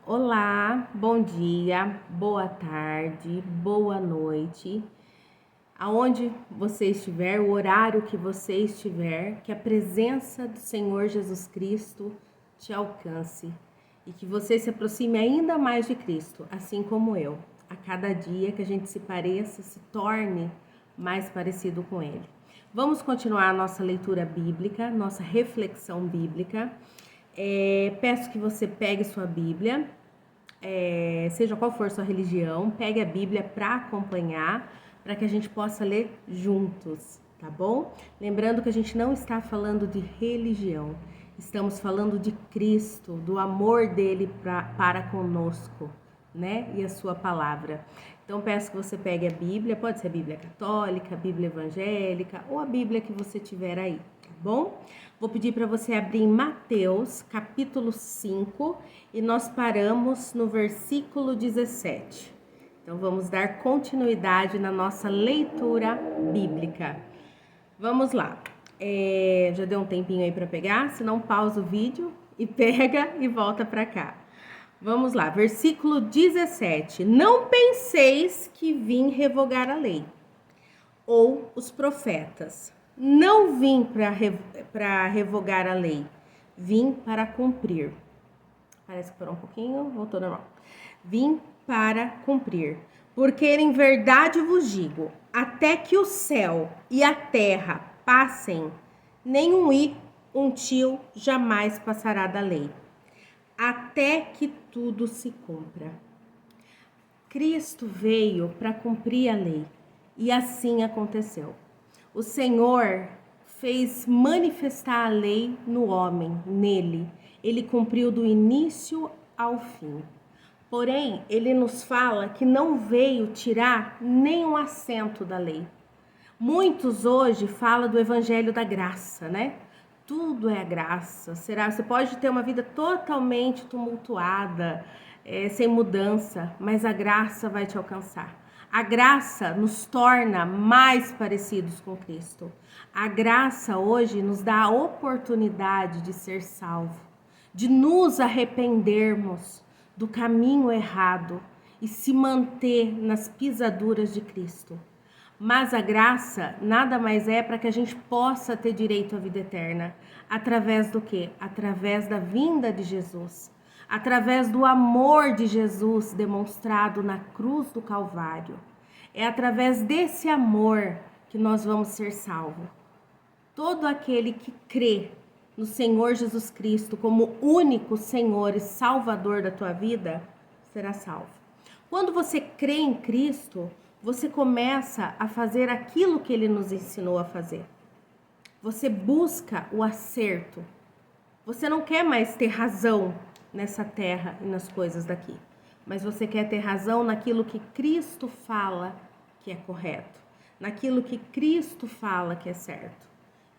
Olá, bom dia, boa tarde, boa noite. Aonde você estiver, o horário que você estiver, que a presença do Senhor Jesus Cristo te alcance e que você se aproxime ainda mais de Cristo, assim como eu. A cada dia que a gente se pareça, se torne mais parecido com Ele. Vamos continuar a nossa leitura bíblica, nossa reflexão bíblica. Peço que você pegue sua Bíblia, seja qual for sua religião, pegue a Bíblia para acompanhar, para que a gente possa ler juntos, tá bom? Lembrando que a gente não está falando de religião, estamos falando de Cristo, do amor dele para conosco, né? E a sua palavra. Então peço que você pegue a Bíblia, pode ser a Bíblia católica, a Bíblia evangélica ou a Bíblia que você tiver aí, tá bom? Vou pedir para você abrir em Mateus, capítulo 5, e nós paramos no versículo 17. Então vamos dar continuidade na nossa leitura bíblica. Vamos lá. Já deu um tempinho aí para pegar, se não pausa o vídeo e pega e volta para cá. Vamos lá, versículo 17. Não penseis que vim revogar a lei ou os profetas. Não vim para revogar a lei, vim para cumprir. Parece que parou um pouquinho, voltou normal. Vim para cumprir. Porque em verdade vos digo, até que o céu e a terra passem, nenhum i, um tio jamais passará da lei, até que tudo se cumpra. Cristo veio para cumprir a lei, e assim aconteceu. O Senhor fez manifestar a lei no homem, nele. Ele cumpriu do início ao fim. Porém, ele nos fala que não veio tirar nenhum assento da lei. Muitos hoje falam do evangelho da graça, né? Tudo é a graça. Você pode ter uma vida totalmente tumultuada, sem mudança, mas a graça vai te alcançar. A graça nos torna mais parecidos com Cristo. A graça hoje nos dá a oportunidade de ser salvo, de nos arrependermos do caminho errado e se manter nas pisaduras de Cristo. Mas a graça nada mais é para que a gente possa ter direito à vida eterna. Através do quê? Através da vinda de Jesus. Através do amor de Jesus demonstrado na cruz do Calvário. É através desse amor que nós vamos ser salvos. Todo aquele que crê no Senhor Jesus Cristo como único Senhor e Salvador da tua vida, será salvo. Quando você crê em Cristo, você começa a fazer aquilo que Ele nos ensinou a fazer. Você busca o acerto. Você não quer mais ter razão nessa terra e nas coisas daqui, mas você quer ter razão naquilo que Cristo fala que é correto, naquilo que Cristo fala que é certo.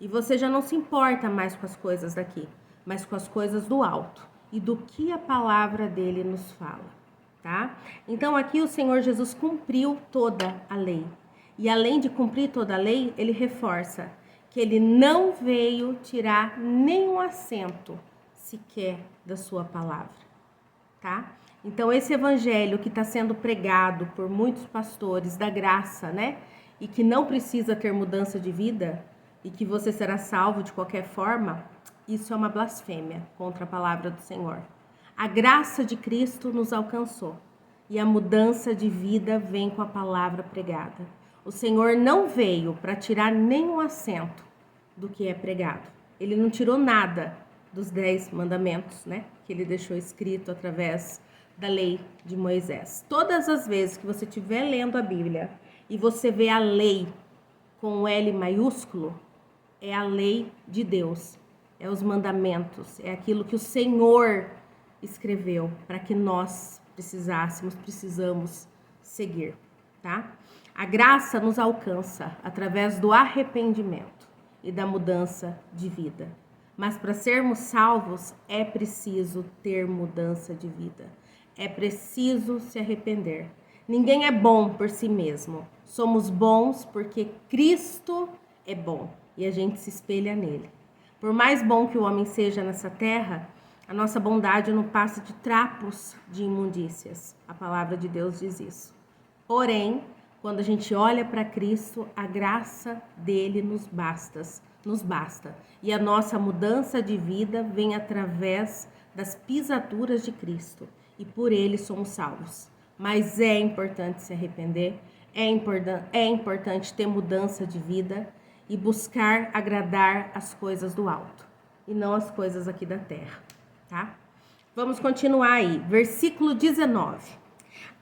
E você já não se importa mais com as coisas daqui, mas com as coisas do alto e do que a palavra dele nos fala, tá? Então aqui o Senhor Jesus cumpriu toda a lei. E além de cumprir toda a lei, ele reforça que ele não veio tirar nenhum assento sequer da sua palavra, tá? Então esse evangelho que está sendo pregado por muitos pastores da graça, né? E que não precisa ter mudança de vida e que você será salvo de qualquer forma, isso é uma blasfêmia contra a palavra do Senhor. A graça de Cristo nos alcançou e a mudança de vida vem com a palavra pregada. O Senhor não veio para tirar nenhum assento do que é pregado. Ele não tirou nada dos 10 mandamentos, né? Que ele deixou escrito através da lei de Moisés. Todas as vezes que você estiver lendo a Bíblia e você vê a lei com o L maiúsculo, é a lei de Deus, é os mandamentos, é aquilo que o Senhor escreveu para que nós precisamos seguir, tá? A graça nos alcança através do arrependimento e da mudança de vida. Mas para sermos salvos é preciso ter mudança de vida. É preciso se arrepender. Ninguém é bom por si mesmo. Somos bons porque Cristo é bom e a gente se espelha nele. Por mais bom que o homem seja nessa terra, A nossa bondade não passa de trapos de imundícias. A palavra de Deus diz isso. Porém, quando a gente olha para Cristo, a graça dele nos basta. E a nossa mudança de vida vem através das pisaduras de Cristo. E por ele somos salvos. Mas é importante se arrepender, é importante ter mudança de vida e buscar agradar as coisas do alto e não as coisas aqui da terra, tá? Vamos continuar aí, versículo 19.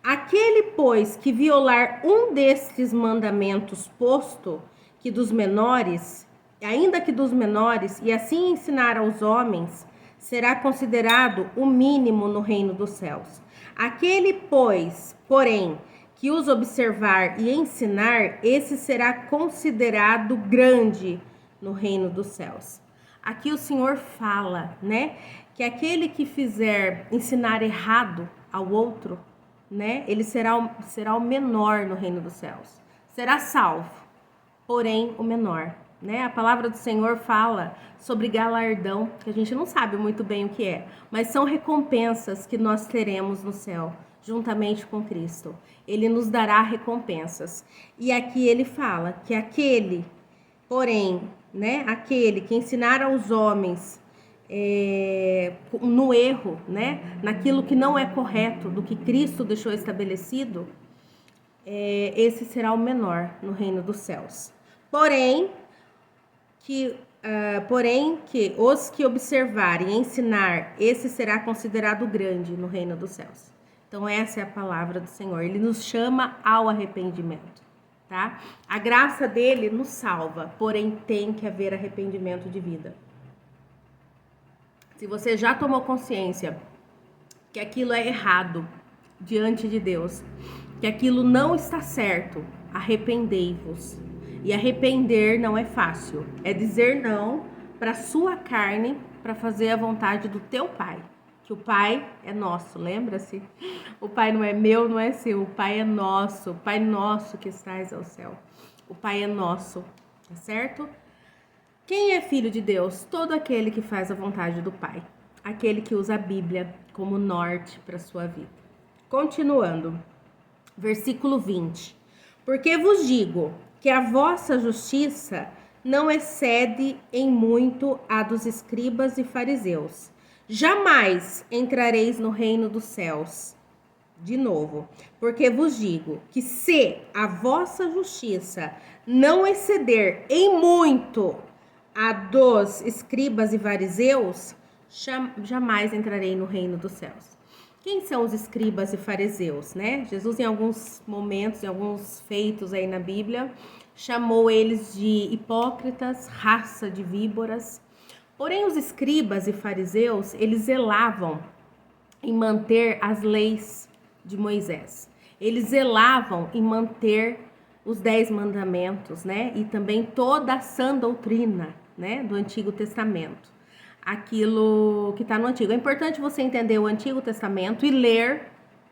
Aquele, pois, que violar um destes mandamentos posto, que dos menores, ainda que dos menores, e assim ensinar aos homens, será considerado o mínimo no reino dos céus. Aquele, pois, porém, que os observar e ensinar, esse será considerado grande no reino dos céus. Aqui o Senhor fala, né, que aquele que fizer ensinar errado ao outro, né, ele será o menor no reino dos céus. Será salvo, porém o menor. Né? A palavra do Senhor fala sobre galardão, que a gente não sabe muito bem o que é, mas são recompensas que nós teremos no céu, juntamente com Cristo. Ele nos dará recompensas. E aqui ele fala que aquele, porém, né, aquele que ensinar aos homens no erro, né, naquilo que não é correto, do que Cristo deixou estabelecido, esse será o menor no reino dos céus. Porém, que os que observarem e ensinar, esse será considerado grande no reino dos céus. Então essa é a palavra do Senhor. Ele nos chama ao arrependimento, tá? A graça dele nos salva, porém tem que haver arrependimento de vida. Se você já tomou consciência que aquilo é errado diante de Deus, que aquilo não está certo, arrependei-vos. E arrepender não é fácil. É dizer não para a sua carne, para fazer a vontade do teu Pai. Que o Pai é nosso, lembra-se? O Pai não é meu, não é seu. O Pai é nosso. O Pai nosso que estás ao céu. O Pai é nosso, tá certo? Quem é filho de Deus? Todo aquele que faz a vontade do Pai. Aquele que usa a Bíblia como norte para a sua vida. Continuando. Versículo 20. Porque vos digo que a vossa justiça não excede em muito a dos escribas e fariseus. Jamais entrareis no reino dos céus. De novo, porque vos digo que se a vossa justiça não exceder em muito a dos escribas e fariseus, jamais entrarei no reino dos céus. Quem são os escribas e fariseus, né? Jesus, em alguns momentos, em alguns feitos aí na Bíblia, chamou eles de hipócritas, raça de víboras. Porém, os escribas e fariseus, eles zelavam em manter as leis de Moisés. Eles zelavam em manter os 10 mandamentos, né? E também toda a sã doutrina, né? Do Antigo Testamento. Aquilo que está no Antigo. É importante você entender o Antigo Testamento e ler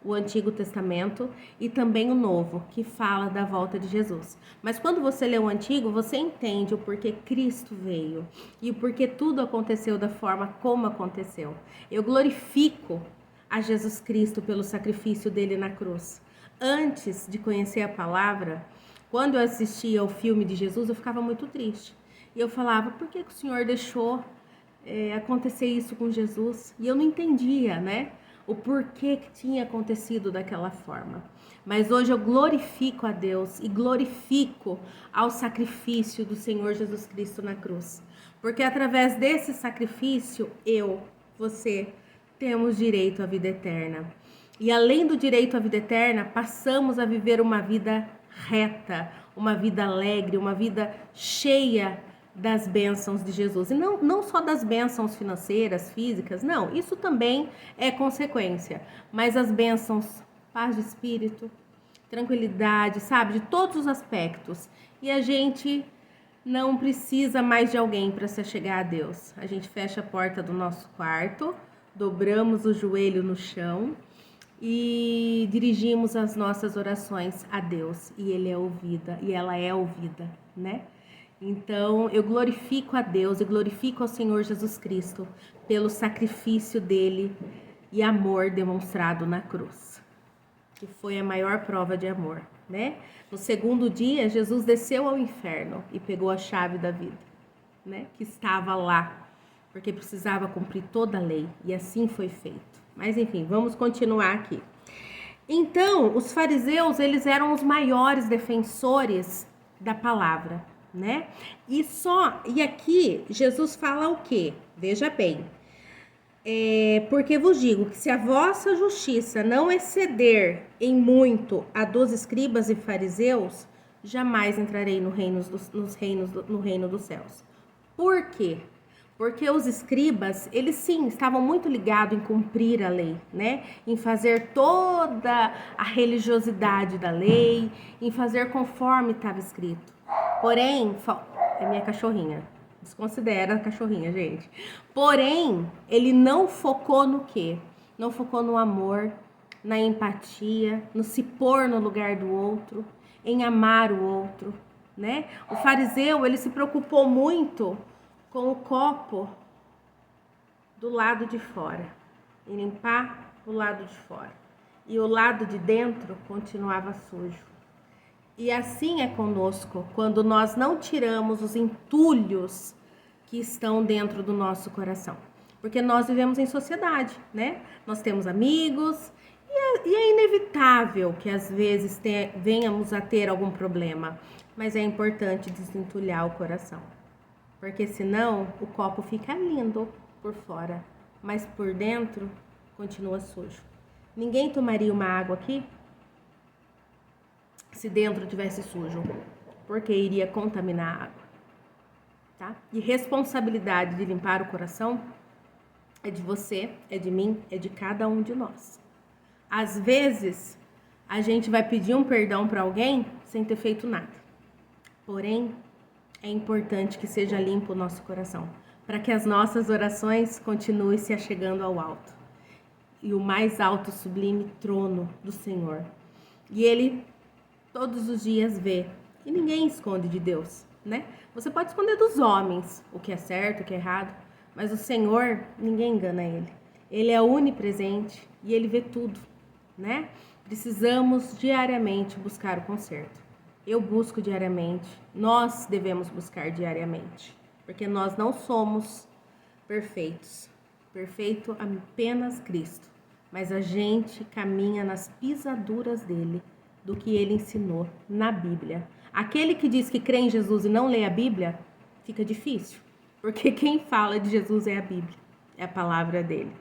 o Antigo Testamento e também o Novo, que fala da volta de Jesus. Mas quando você lê o Antigo, você entende o porquê Cristo veio e o porquê tudo aconteceu da forma como aconteceu. Eu glorifico a Jesus Cristo pelo sacrifício dele na cruz. Antes de conhecer a palavra, quando eu assistia ao filme de Jesus, eu ficava muito triste. E eu falava, por que o Senhor deixou acontecer isso com Jesus? E eu não entendia, né? O porquê que tinha acontecido daquela forma. Mas hoje eu glorifico a Deus e glorifico ao sacrifício do Senhor Jesus Cristo na cruz. Porque através desse sacrifício, você, temos direito à vida eterna. E além do direito à vida eterna, passamos a viver uma vida reta, uma vida alegre, uma vida cheia das bênçãos de Jesus. E não só das bênçãos financeiras, físicas, não. Isso também é consequência. Mas as bênçãos, paz de espírito, tranquilidade, sabe? De todos os aspectos. E a gente não precisa mais de alguém para se chegar a Deus. A gente fecha a porta do nosso quarto, dobramos o joelho no chão e dirigimos as nossas orações a Deus. E ela é ouvida, né? Então, eu glorifico a Deus e glorifico ao Senhor Jesus Cristo pelo sacrifício dele e amor demonstrado na cruz, que foi a maior prova de amor, né? No segundo dia, Jesus desceu ao inferno e pegou a chave da vida, né? Que estava lá, porque precisava cumprir toda a lei, e assim foi feito. Mas enfim, vamos continuar aqui. Então, os fariseus, eles eram os maiores defensores da palavra, né? E aqui Jesus fala o quê? Veja bem. Porque vos digo que se a vossa justiça não exceder em muito a dos escribas e fariseus, jamais entrarei no reino dos céus. Por quê? Porque os escribas, eles sim, estavam muito ligados em cumprir a lei, né? Em fazer toda a religiosidade da lei, em fazer conforme estava escrito. Porém, é minha cachorrinha. Desconsidera a cachorrinha, gente. Porém, ele não focou no quê? Não focou no amor, na empatia, no se pôr no lugar do outro, em amar o outro, né? O fariseu, ele se preocupou muito com o copo do lado de fora, e limpar o lado de fora. E o lado de dentro continuava sujo. E assim é conosco, quando nós não tiramos os entulhos que estão dentro do nosso coração. Porque nós vivemos em sociedade, né? Nós temos amigos e é inevitável que às vezes venhamos a ter algum problema. Mas é importante desentulhar o coração. Porque senão o copo fica lindo por fora, mas por dentro continua sujo. Ninguém tomaria uma água aqui se dentro tivesse sujo, porque iria contaminar a água, tá? E responsabilidade de limpar o coração é de você, é de mim, é de cada um de nós. Às vezes, a gente vai pedir um perdão para alguém sem ter feito nada. Porém, é importante que seja limpo o nosso coração, para que as nossas orações continuem se achegando ao alto. E o mais alto sublime trono do Senhor. E Ele todos os dias vê. E ninguém esconde de Deus, né? Você pode esconder dos homens o que é certo, o que é errado, mas o Senhor, ninguém engana Ele. Ele é onipresente e Ele vê tudo, né? Precisamos diariamente buscar o conserto. Eu busco diariamente, nós devemos buscar diariamente, porque nós não somos perfeitos. Perfeito apenas Cristo, mas a gente caminha nas pisaduras dele, do que ele ensinou na Bíblia. Aquele que diz que crê em Jesus e não lê a Bíblia, fica difícil, porque quem fala de Jesus é a Bíblia, é a palavra dele.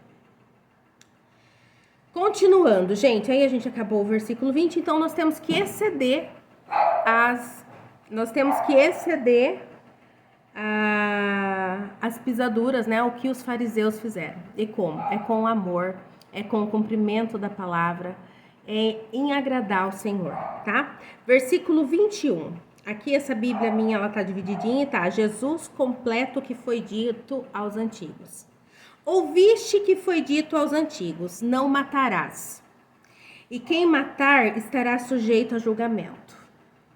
Continuando, gente, aí a gente acabou o versículo 20, então nós temos que exceder as pisaduras, né, o que os fariseus fizeram. E como? É com amor, é com o cumprimento da palavra, é em agradar o Senhor, tá? Versículo 21. Aqui essa Bíblia minha, ela tá divididinha, tá? Jesus completo o que foi dito aos antigos. Ouviste que foi dito aos antigos, não matarás. E quem matar estará sujeito a julgamento.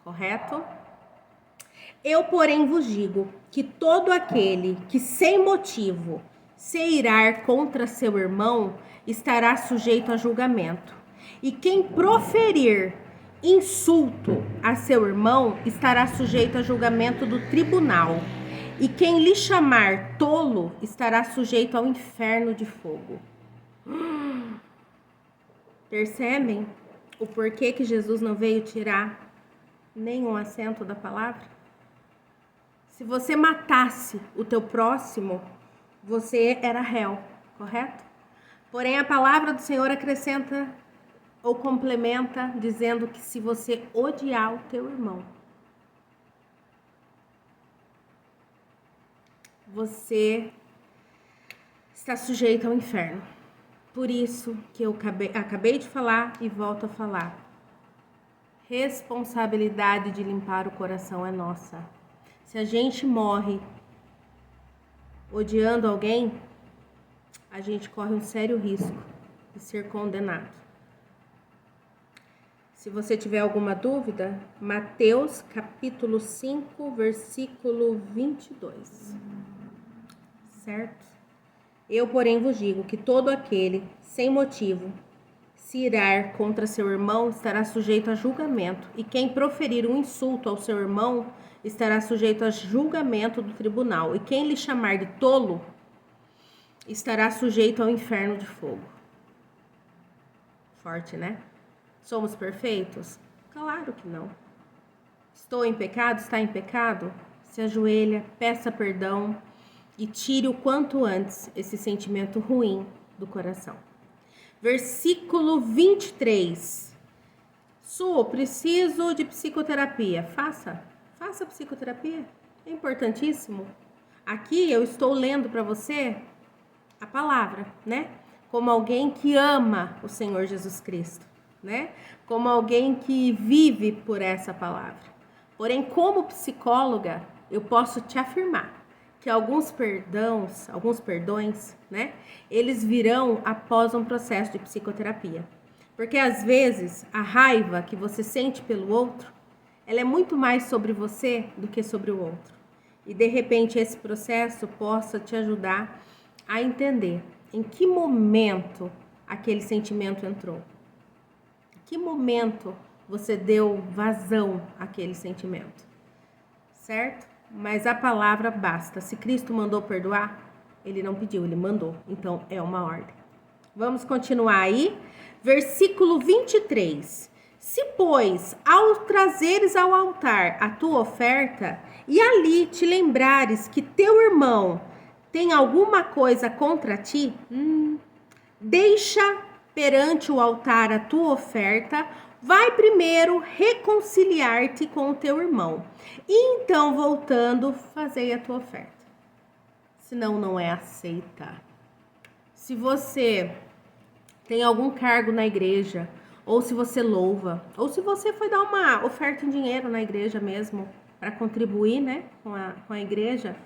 Correto? Eu, porém, vos digo que todo aquele que sem motivo se irar contra seu irmão estará sujeito a julgamento. E quem proferir insulto a seu irmão estará sujeito a julgamento do tribunal. E quem lhe chamar tolo estará sujeito ao inferno de fogo. Percebem o porquê que Jesus não veio tirar nenhum acento da palavra? Se você matasse o teu próximo, você era réu, correto? Porém, a palavra do Senhor acrescenta ou complementa dizendo que se você odiar o teu irmão, você está sujeito ao inferno. Por isso que eu acabei de falar e volto a falar. Responsabilidade de limpar o coração é nossa. Se a gente morre odiando alguém, a gente corre um sério risco de ser condenado. Se você tiver alguma dúvida, Mateus capítulo 5, versículo 22. Certo? Eu, porém, vos digo que todo aquele, sem motivo, se irar contra seu irmão, estará sujeito a julgamento. E quem proferir um insulto ao seu irmão, estará sujeito a julgamento do tribunal. E quem lhe chamar de tolo, estará sujeito ao inferno de fogo. Forte, né? Somos perfeitos? Claro que não. Estou em pecado? Está em pecado? Se ajoelha, peça perdão e tire o quanto antes esse sentimento ruim do coração. Versículo 23. Preciso de psicoterapia. Faça psicoterapia. É importantíssimo. Aqui eu estou lendo para você a palavra, né? Como alguém que ama o Senhor Jesus Cristo, né? Como alguém que vive por essa palavra. Porém, como psicóloga, eu posso te afirmar que alguns perdões, né? Eles virão após um processo de psicoterapia. Porque às vezes a raiva que você sente pelo outro, ela é muito mais sobre você do que sobre o outro. E de repente esse processo possa te ajudar a entender em que momento aquele sentimento entrou. Em que momento você deu vazão àquele sentimento. Certo? Mas a palavra basta. Se Cristo mandou perdoar, ele não pediu, ele mandou. Então é uma ordem. Vamos continuar aí. Versículo 23. Se, pois, ao trazeres ao altar a tua oferta, e ali te lembrares que teu irmão tem alguma coisa contra ti, deixa perante o altar a tua oferta, vai primeiro reconciliar-te com o teu irmão, e então, voltando, fazei a tua oferta. Senão, não é aceita. Se você tem algum cargo na igreja, ou se você louva, ou se você foi dar uma oferta em dinheiro na igreja mesmo, para contribuir, né, com a igreja,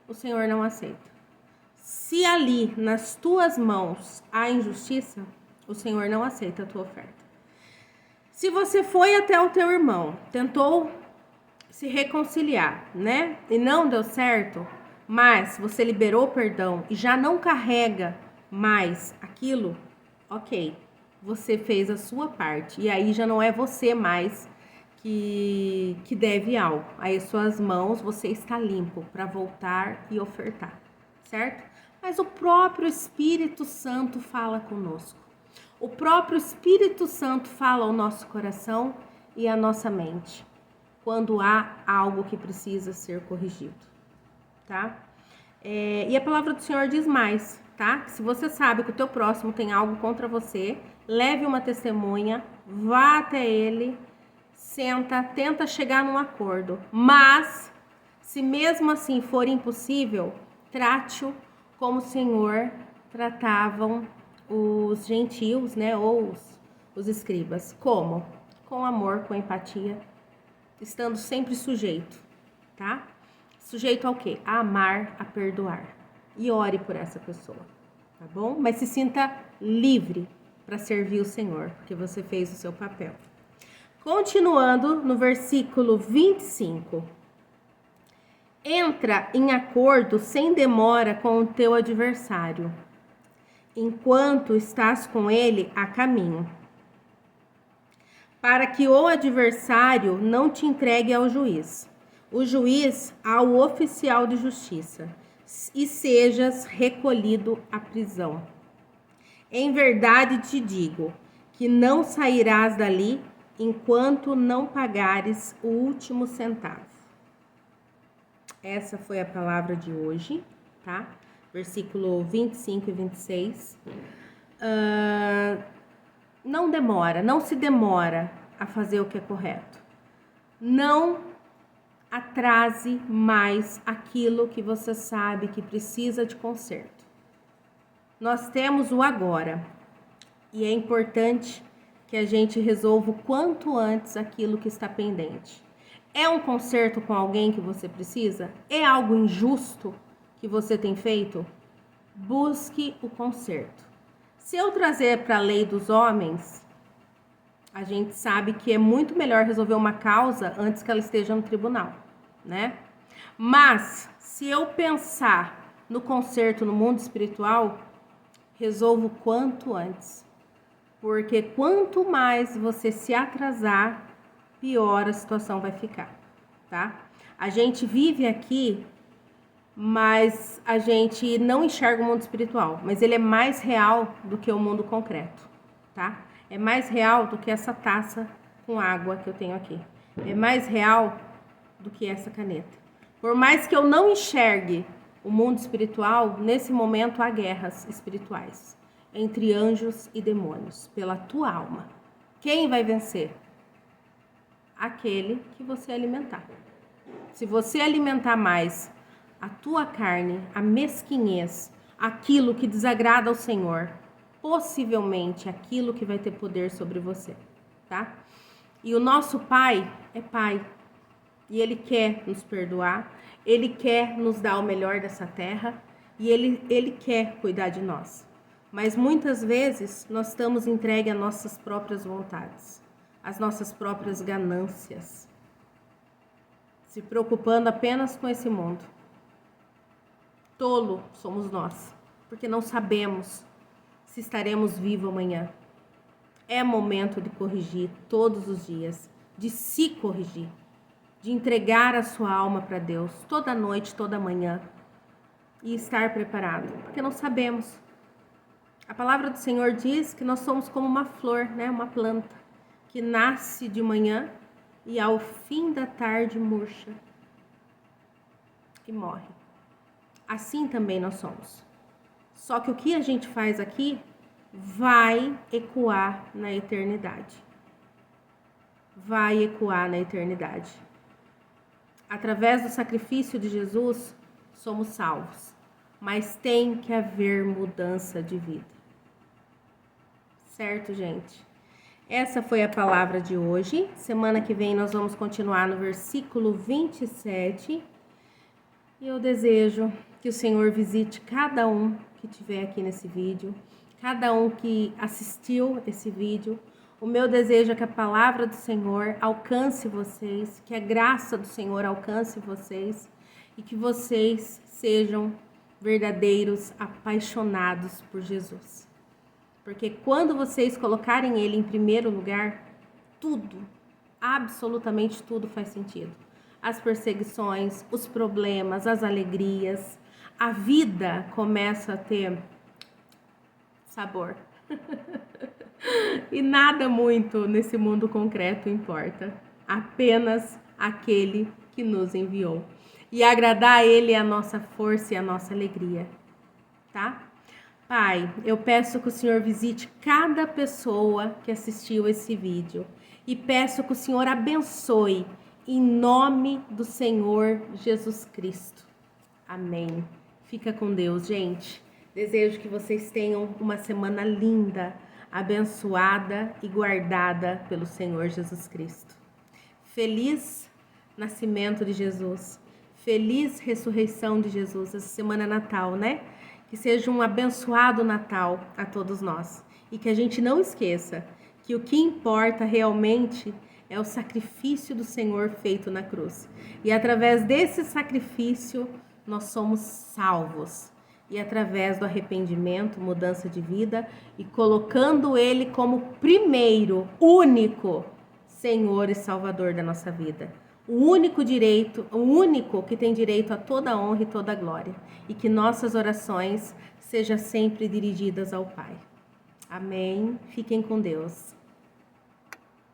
o Senhor não aceita. Se ali, nas tuas mãos, há injustiça, o Senhor não aceita a tua oferta. Se você foi até o teu irmão, tentou se reconciliar, né, e não deu certo, mas você liberou perdão e já não carrega mais aquilo, ok, você fez a sua parte. E aí já não é você mais que deve algo. Aí suas mãos, você está limpo para voltar e ofertar, certo? Mas o próprio Espírito Santo fala conosco. O próprio Espírito Santo fala ao nosso coração e à nossa mente, quando há algo que precisa ser corrigido, tá? E a palavra do Senhor diz mais, tá? Que se você sabe que o teu próximo tem algo contra você, leve uma testemunha, vá até ele, senta, tenta chegar num acordo. Mas, se mesmo assim for impossível, trate-o como o Senhor tratavam os gentios, né, ou os escribas. Como? Com amor, com empatia, estando sempre sujeito, tá? Sujeito ao quê? A amar, a perdoar. E ore por essa pessoa, tá bom? Mas se sinta livre para servir o Senhor, porque você fez o seu papel. Continuando no versículo 25. Entra em acordo sem demora com o teu adversário, enquanto estás com ele a caminho, para que o adversário não te entregue ao juiz, o juiz ao oficial de justiça, e sejas recolhido à prisão. Em verdade te digo que não sairás dali enquanto não pagares o último centavo. Essa foi a palavra de hoje, tá? Versículo 25 e 26. Não se demora a fazer o que é correto. Não atrase mais aquilo que você sabe que precisa de conserto. Nós temos o agora e é importante que a gente resolva o quanto antes aquilo que está pendente. É um conserto com alguém que você precisa? É algo injusto que você tem feito? Busque o conserto. Se eu trazer para a lei dos homens, A gente sabe que é muito melhor resolver uma causa antes que ela esteja no tribunal, né? Mas, se eu pensar no conserto no mundo espiritual, resolvo quanto antes. Porque quanto mais você se atrasar, pior a situação vai ficar, tá? A gente vive aqui, mas a gente não enxerga o mundo espiritual, mas ele é mais real do que o mundo concreto, tá? É mais real do que essa taça com água que eu tenho aqui. É mais real do que essa caneta. Por mais que eu não enxergue o mundo espiritual, nesse momento há guerras espirituais entre anjos e demônios pela tua alma. Quem vai vencer? Aquele que você alimentar. Se você alimentar mais a tua carne, a mesquinhez, aquilo que desagrada ao Senhor, possivelmente aquilo que vai ter poder sobre você, tá? E o nosso Pai é Pai. E Ele quer nos perdoar, Ele quer nos dar o melhor dessa terra e Ele quer cuidar de nós. Mas muitas vezes nós estamos entregues às nossas próprias vontades, às nossas próprias ganâncias, se preocupando apenas com esse mundo. Tolo somos nós, porque não sabemos se estaremos vivos amanhã. É momento de corrigir todos os dias, de se corrigir, de entregar a sua alma para Deus toda noite, toda manhã e estar preparado, porque não sabemos. A palavra do Senhor diz que nós somos como uma flor, né? Uma planta que nasce de manhã e ao fim da tarde murcha e morre. Assim também nós somos. Só que o que a gente faz aqui vai ecoar na eternidade. Vai ecoar na eternidade. Através do sacrifício de Jesus, somos salvos. Mas tem que haver mudança de vida. Certo, gente? Essa foi a palavra de hoje. Semana que vem nós vamos continuar no versículo 27. E eu desejo que o Senhor visite cada um que estiver aqui nesse vídeo, cada um que assistiu esse vídeo. O meu desejo é que a palavra do Senhor alcance vocês, que a graça do Senhor alcance vocês e que vocês sejam verdadeiros apaixonados por Jesus. Porque quando vocês colocarem Ele em primeiro lugar, tudo, absolutamente tudo faz sentido. As perseguições, os problemas, as alegrias, a vida começa a ter sabor. E nada muito nesse mundo concreto importa. Apenas aquele que nos enviou. E agradar a Ele é a nossa força e a nossa alegria. Tá? Pai, eu peço que o Senhor visite cada pessoa que assistiu esse vídeo. E peço que o Senhor abençoe em nome do Senhor Jesus Cristo. Amém. Fica com Deus, gente. Desejo que vocês tenham uma semana linda, abençoada e guardada pelo Senhor Jesus Cristo. Feliz nascimento de Jesus. Feliz ressurreição de Jesus. Essa semana é Natal, né? Que seja um abençoado Natal a todos nós. E que a gente não esqueça que o que importa realmente é o sacrifício do Senhor feito na cruz. E através desse sacrifício, nós somos salvos. E através do arrependimento, mudança de vida e colocando Ele como primeiro, único Senhor e Salvador da nossa vida. O único que tem direito a toda a honra e toda a glória. E que nossas orações sejam sempre dirigidas ao Pai. Amém. Fiquem com Deus.